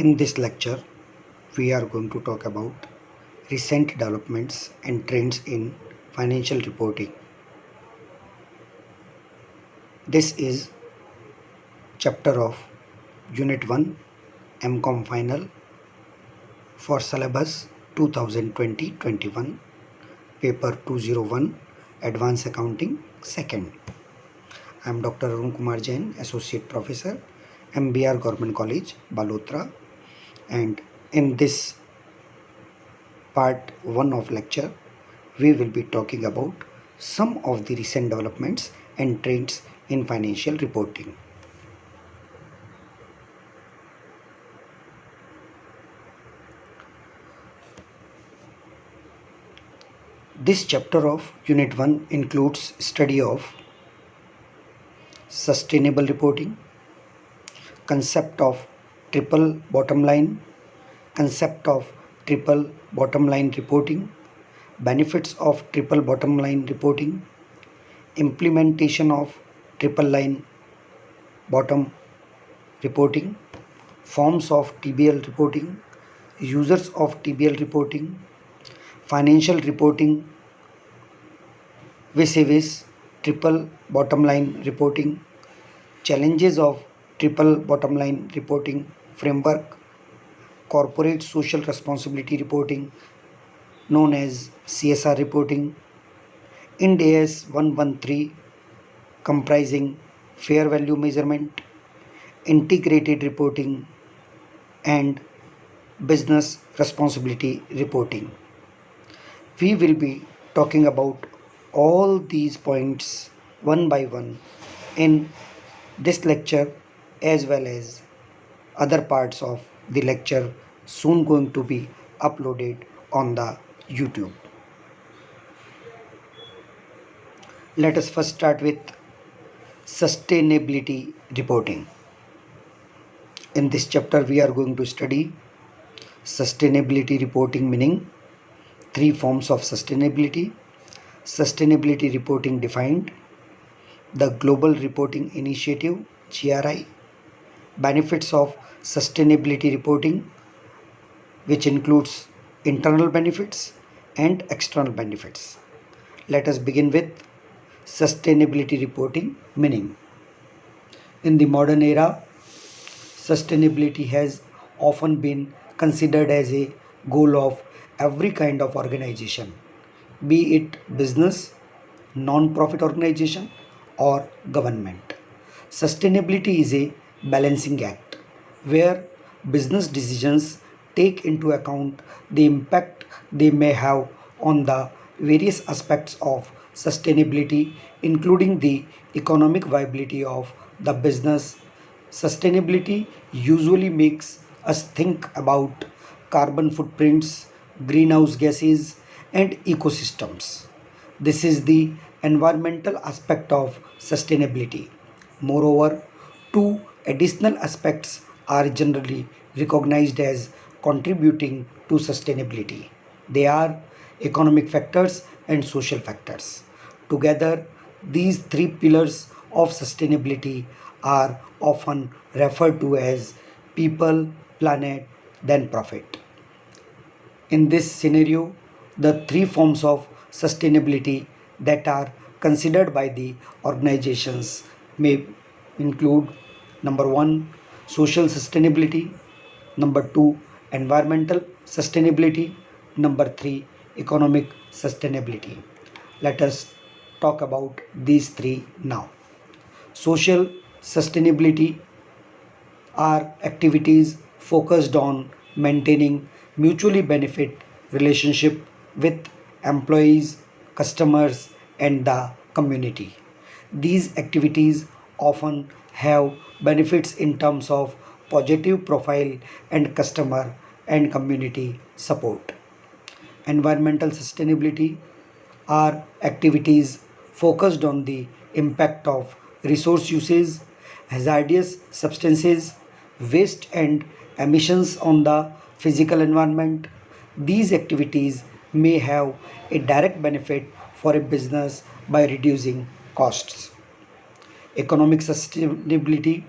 In this lecture, we are going to talk about recent developments and trends in financial reporting. This is chapter of Unit 1 MCOM Final for syllabus 2020-21, paper 201, Advanced Accounting 2nd. I am Dr. Arun Kumar Jain, Associate Professor, MBR Government College, Balotra, and in this part 1 of lecture, we will be talking about some of the recent developments and trends in financial reporting. This chapter of Unit 1 includes study of sustainable reporting, concept of triple bottom line, concept of triple bottom line reporting, benefits of triple bottom line reporting, implementation of triple line bottom reporting, forms of TBL reporting, users of TBL reporting, financial reporting vis-a-vis triple bottom line reporting, challenges of triple bottom line reporting framework, corporate social responsibility reporting known as CSR reporting, Ind AS 113 comprising fair value measurement, integrated reporting, and business responsibility reporting. We will be talking about all these points one by one in this lecture as well as other parts of the lecture soon going to be uploaded on the YouTube. Let us first start with sustainability reporting. In this chapter we are going to study sustainability reporting, meaning three forms of sustainability reporting defined, the Global Reporting Initiative GRI, benefits of sustainability reporting, which includes internal benefits and external benefits. Let us begin with sustainability reporting, meaning in the modern era, sustainability has often been considered as a goal of every kind of organization, be it business, non-profit organization, or government. Sustainability is a balancing act where business decisions take into account the impact they may have on the various aspects of sustainability, including the economic viability of the business. Sustainability usually makes us think about carbon footprints, greenhouse gases, and ecosystems. This is the environmental aspect of sustainability. Moreover, two additional aspects are generally recognized as contributing to sustainability. They are economic factors and social factors. Together, these three pillars of sustainability are often referred to as people, planet, then profit. In this scenario, the three forms of sustainability that are considered by the organizations may include number 1, social sustainability, number 2, environmental sustainability, number 3, economic sustainability. Let us talk about these three now. Social sustainability are activities focused on maintaining mutually benefit relationship with employees, customers, and the community. These activities often have benefits in terms of positive profile and customer and community support. Environmental sustainability are activities focused on the impact of resource usage, hazardous substances, waste, and emissions on the physical environment. These activities may have a direct benefit for a business by reducing costs. Economic sustainability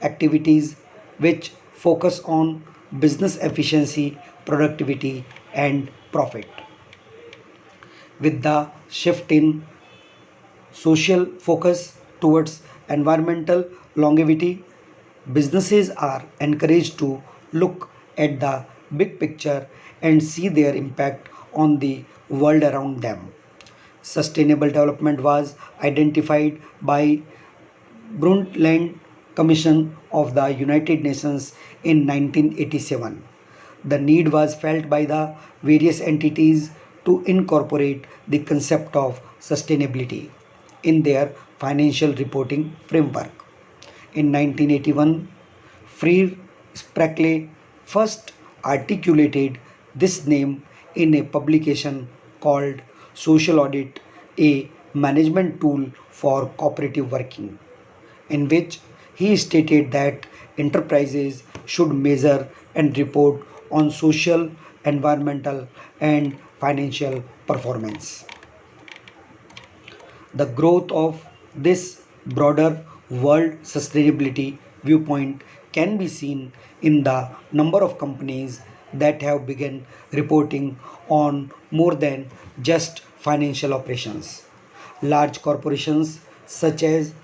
activities which focus on business efficiency, productivity, and profit. With the shift in social focus towards environmental longevity, businesses are encouraged to look at the big picture and see their impact on the world around them. Sustainable development was identified by Brundtland Commission of the United Nations in 1987. The need was felt by the various entities to incorporate the concept of sustainability in their financial reporting framework. In 1981, Freer Sprakley first articulated this name in a publication called Social Audit, a management tool for cooperative working, in which he stated that enterprises should measure and report on social, environmental, and financial performance. The growth of this broader world sustainability viewpoint can be seen in the number of companies that have begun reporting on more than just financial operations. Large corporations such as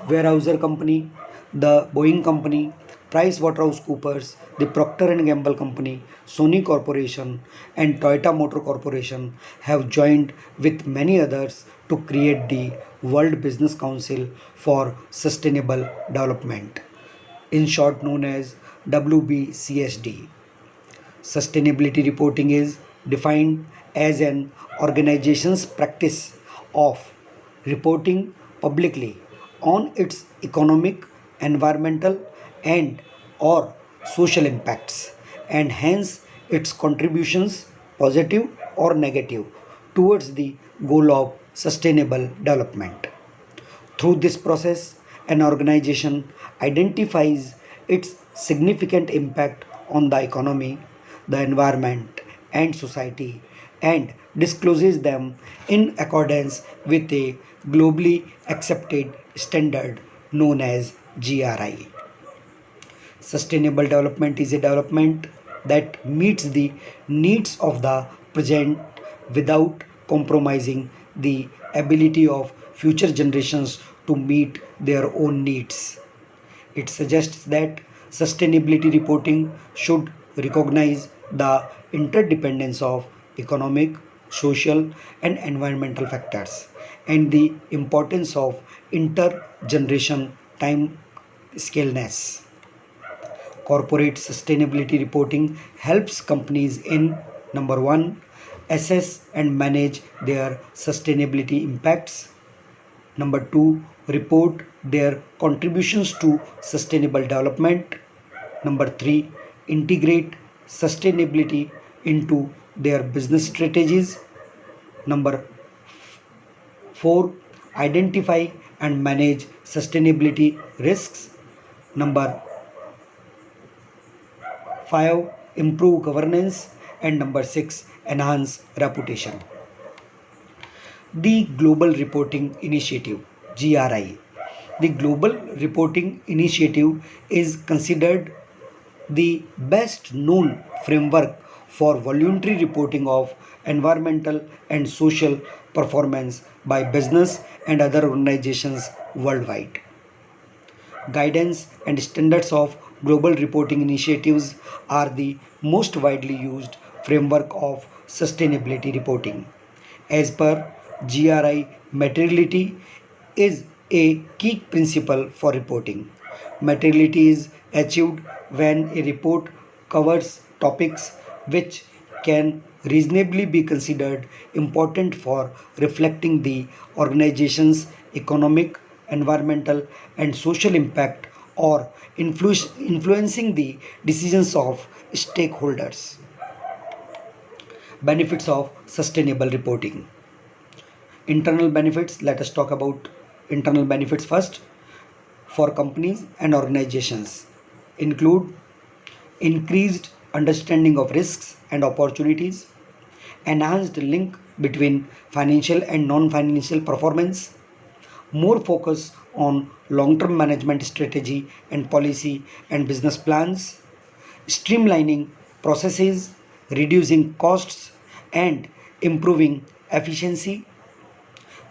Weyerhaeuser Company, the Boeing Company, PricewaterhouseCoopers, the Procter and Gamble Company, Sony Corporation, and Toyota Motor Corporation have joined with many others to create the World Business Council for Sustainable Development, in short known as WBCSD. Sustainability reporting is defined as an organization's practice of reporting publicly on its economic, environmental, and or social impacts, and hence its contributions, positive or negative, towards the goal of sustainable development. Through this process, an organization identifies its significant impact on the economy, the environment, and society and discloses them in accordance with a globally accepted standard known as GRI. Sustainable development is a development that meets the needs of the present without compromising the ability of future generations to meet their own needs. It suggests that sustainability reporting should recognize the interdependence of economic, social, and environmental factors and the importance of intergeneration time scalness. Corporate sustainability reporting helps companies in number 1 assess and manage their sustainability impacts. Number 2, report their contributions to sustainable development. Number 3, integrate sustainability into their business strategies. Number 4, identify and manage sustainability risks. Number 5, improve governance. And number 6, enhance reputation. The Global Reporting Initiative GRI. The Global Reporting Initiative is considered the best known framework for voluntary reporting of environmental and social performance by business and other organizations worldwide. Guidance and standards of global reporting initiatives are the most widely used framework of sustainability reporting. As per GRI, materiality is a key principle for reporting. Materiality is achieved when a report covers topics which can reasonably be considered important for reflecting the organization's economic, environmental, and social impact or influencing the decisions of stakeholders. Benefits of sustainable reporting. Internal benefits, let us talk about internal benefits first. For companies and organizations include increased understanding of risks and opportunities, enhanced link between financial and non-financial performance, more focus on long-term management strategy and policy and business plans, streamlining processes, reducing costs, and improving efficiency,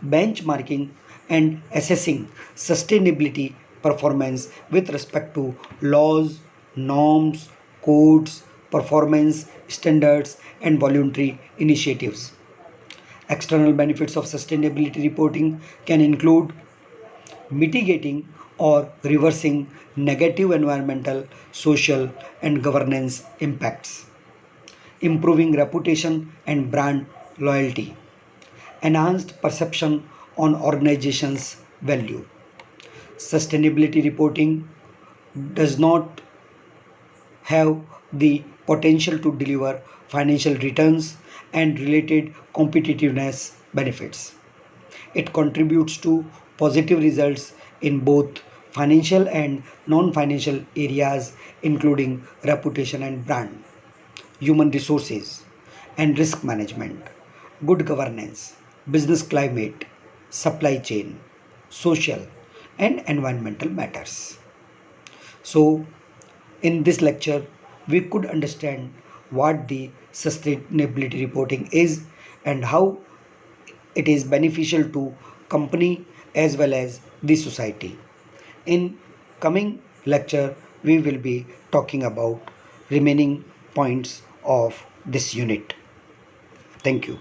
benchmarking, and assessing sustainability performance with respect to laws, norms, codes, performance standards, and voluntary initiatives. External benefits of sustainability reporting can include mitigating or reversing negative environmental, social, and governance impacts, improving reputation and brand loyalty, enhanced perception on organizations' value. Sustainability reporting does not have the potential to deliver financial returns and related competitiveness benefits. It contributes to positive results in both financial and non financial areas, including reputation and brand, human resources and risk management, good governance, business climate, supply chain, social and environmental matters. So, in this lecture, we could understand what the sustainability reporting is and how it is beneficial to company as well as the society. In coming lecture, we will be talking about remaining points of this unit. Thank you.